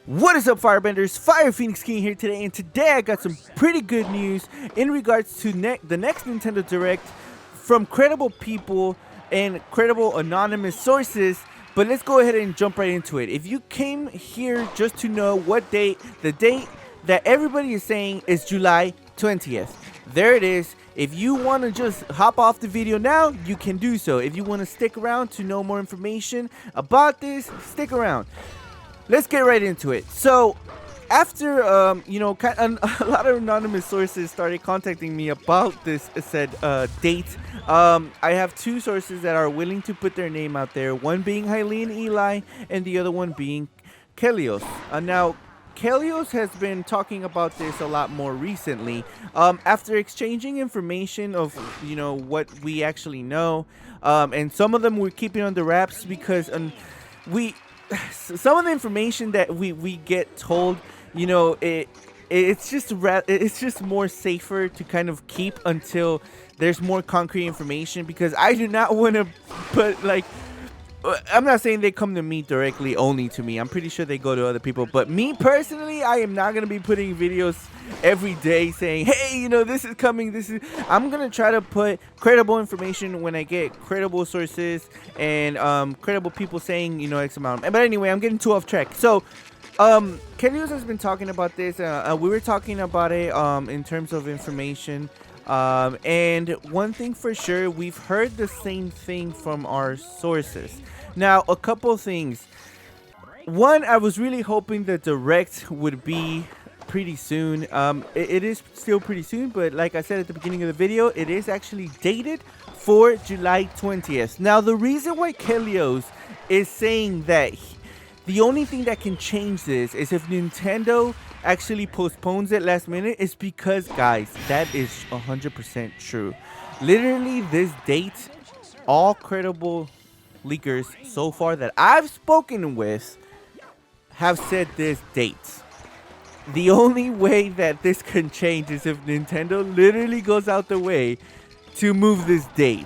What is up, Firebenders? FirePhoenixKing here today, and today I got some pretty good news in regards to the next Nintendo Direct from credible people and credible anonymous sources. But let's go ahead and jump right into it. If you came here just to know what date, the date that everybody is saying is July 20th. There it is. If you want to just hop off the video now, you can do so. If you want to stick around to know more information about this, stick around. Let's get right into it. So, after a lot of anonymous sources started contacting me about this said date, I have two sources that are willing to put their name out there. One being Hylian Eli, and the other one being Kelios. Now, Kelios has been talking about this a lot more recently. After exchanging information of what we actually know, and some of them we're keeping under wraps because some of the information that we get told, it's just more safer to kind of keep until there's more concrete information, because I do not want to put I'm not saying they come to me directly, only to me. I'm pretty sure they go to other people. But me personally, I am not going to be putting videos every day saying, hey, this is coming. I'm going to try to put credible information when I get credible sources and credible people saying, X amount. But anyway, I'm getting too off track. So, Kelios has been talking about this. We were talking about it in terms of information. And one thing for sure, we've heard the same thing from our sources. Now, a couple things. One, I was really hoping the Direct would be pretty soon. It is still pretty soon, but like I said at the beginning of the video, it is actually dated for July 20th. Now, the reason why Kelios is saying that the only thing that can change this is if Nintendo actually postpones it last minute, is because, guys, that is 100% true. Literally, this date, all credible leakers so far that I've spoken with have said this date. The only way that this can change is if Nintendo literally goes out the way to move this date.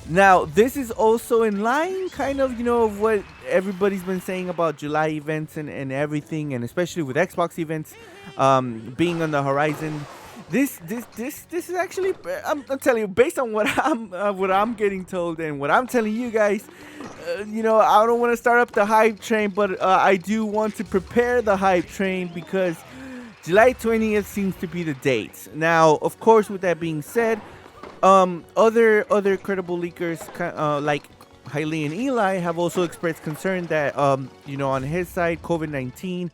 Now, this is also in line kind of, of what everybody's been saying about July events and everything, and especially with Xbox events being on the horizon. This is actually, I'm telling you, based on what I'm getting told and what I'm telling you guys, I don't want to start up the hype train, but I do want to prepare the hype train, because July 20th seems to be the date. Now, of course, with that being said, other credible leakers like Hylian Eli have also expressed concern that on his side, COVID-19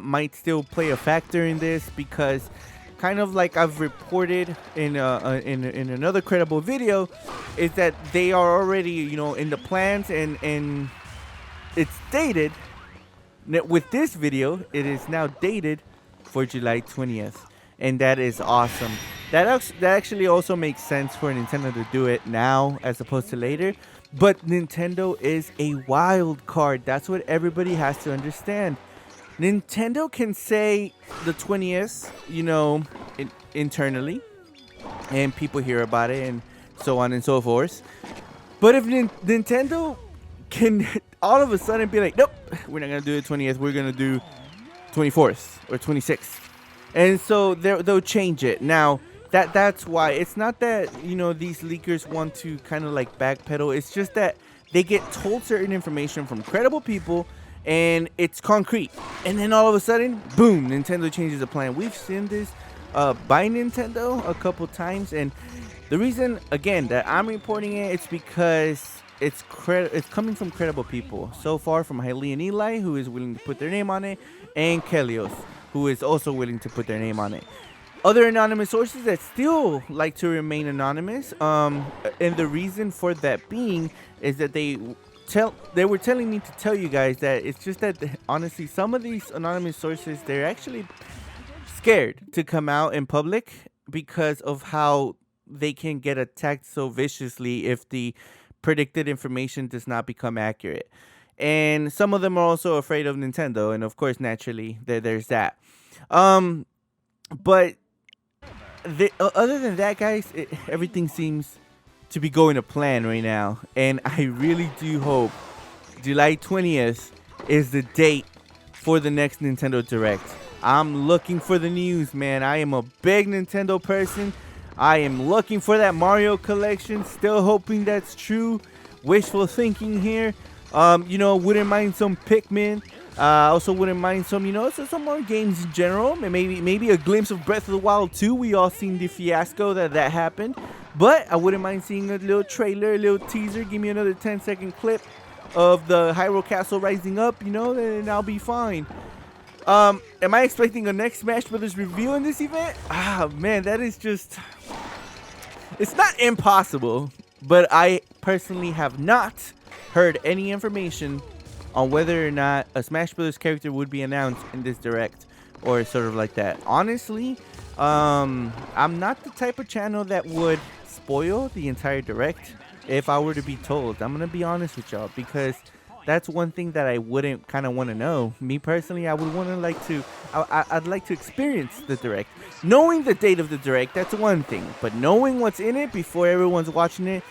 might still play a factor in this, because kind of like I've reported in another credible video, is that they are already in the plans, and it's dated with this video. It is now dated for July 20th, and that is awesome. That actually also makes sense for Nintendo to do it now as opposed to later. But Nintendo is a wild card. That's what everybody has to understand. Nintendo can say the 20th, internally, and people hear about it, and so on and so forth. But if Nintendo can all of a sudden be like, nope, we're not going to do the 20th, we're going to do 24th or 26th. And so they'll change it. Now, that's why. It's not that, these leakers want to kind of like backpedal. It's just that they get told certain information from credible people, and it's concrete. And then all of a sudden, boom, Nintendo changes the plan. We've seen this by Nintendo a couple times. And the reason, again, that I'm reporting it's because it's coming from credible people. So far, from Hylian Eli, who is willing to put their name on it, and Kelios, who is also willing to put their name on it. Other anonymous sources that still like to remain anonymous, and the reason for that being is that they were telling me to tell you guys that it's just that, honestly, some of these anonymous sources, they're actually scared to come out in public because of how they can get attacked so viciously if the predicted information does not become accurate. And some of them are also afraid of Nintendo, and of course, naturally, there's that. But other than that, guys, everything seems to be going to plan right now. And I really do hope July 20th is the date for the next Nintendo Direct. I'm looking for the news, man. I am a big Nintendo person. I am looking for that Mario collection. Still hoping that's true. Wishful thinking here. You know, wouldn't mind some Pikmin. Also wouldn't mind some, you know, some more games in general. Maybe a glimpse of Breath of the Wild 2. We all seen the fiasco that happened. But I wouldn't mind seeing a little trailer, a little teaser. Give me another 10-second clip of the Hyrule Castle rising up, you know, and I'll be fine. Am I expecting a next Smash Brothers reveal in this event? Ah, man, that is just... It's not impossible, but I personally have not heard any information on whether or not a Smash Brothers character would be announced in this Direct or sort of like that. Honestly, I'm not the type of channel that would spoil the entire Direct if I were to be told. I'm gonna be honest with y'all, because that's one thing that I wouldn't kind of want to know. Me personally, I would want to I'd like to experience the Direct. Knowing the date of the Direct, that's one thing, but knowing what's in it before everyone's watching it,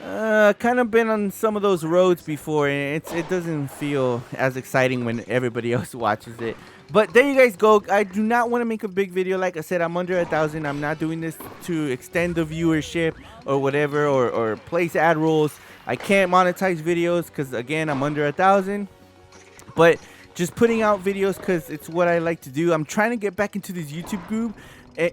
kind of been on some of those roads before, and it doesn't feel as exciting when everybody else watches it. But there you guys go. I do not want to make a big video. Like I said, I'm under 1,000. I'm not doing this to extend the viewership or whatever, or place ad rules. I can't monetize videos because, again, I'm under 1,000. But just putting out videos because it's what I like to do. I'm trying to get back into this YouTube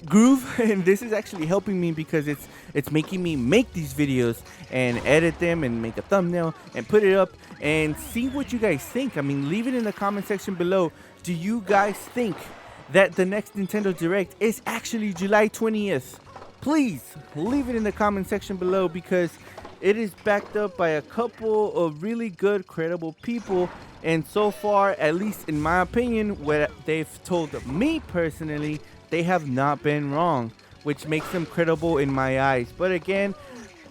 groove, and this is actually helping me because it's making me make these videos and edit them and make a thumbnail and put it up and see what you guys think. I mean, leave it in the comment section below. Do you guys think that the next Nintendo Direct is actually July 20th? Please leave it in the comment section below, because it is backed up by a couple of really good, credible people. And so far, at least in my opinion, what they've told me personally, they have not been wrong, which makes them credible in my eyes. But again,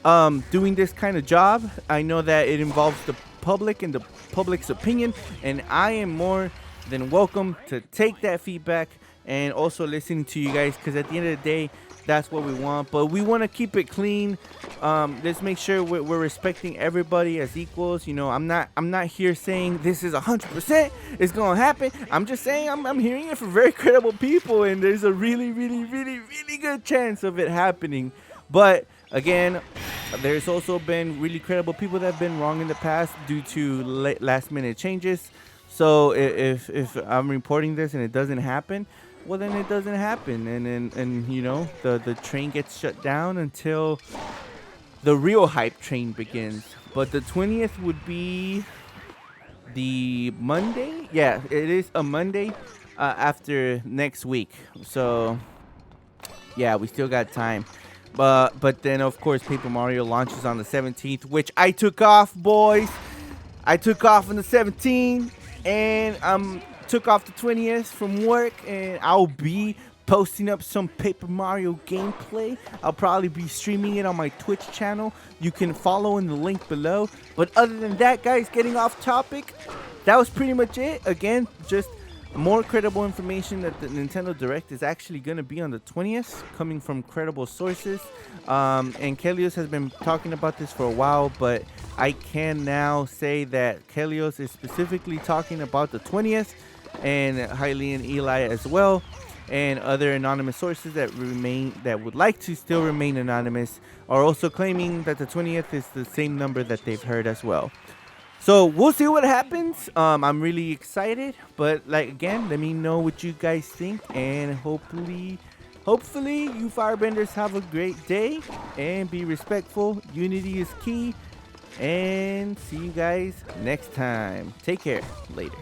doing this kind of job, I know that it involves the public and the public's opinion, and I am more than welcome to take that feedback and also listening to you guys, because at the end of the day, that's what we want. But we want to keep it clean. Let's make sure we're respecting everybody as equals. You know, I'm not here saying this is 100% it's gonna happen. I'm just saying I'm hearing it from very credible people, and there's a really good chance of it happening. But again, there's also been really credible people that have been wrong in the past due to last minute changes. So if I'm reporting this and it doesn't happen, well, then it doesn't happen, and you know, the train gets shut down until the real hype train begins. But the 20th would be the Monday. Yeah, it is a Monday after next week. So yeah, we still got time. But then of course Paper Mario launches on the 17th, which I took off, boys. I took off on the 17th, and took off the 20th from work, and I'll be posting up some Paper Mario gameplay. I'll probably be streaming it on my Twitch channel. You can follow in the link below. But other than that, guys, getting off topic, that was pretty much it. Again, just more credible information that the Nintendo Direct is actually going to be on the 20th, coming from credible sources. And Kelios has been talking about this for a while, but I can now say that Kelios is specifically talking about the 20th, and Hailey and Eli as well, and other anonymous sources that would like to still remain anonymous are also claiming that the 20th is the same number that they've heard as well. So we'll see what happens. I'm really excited, but like, again, let me know what you guys think, and hopefully you firebenders have a great day and be respectful. Unity is key, and see you guys next time. Take care. Later.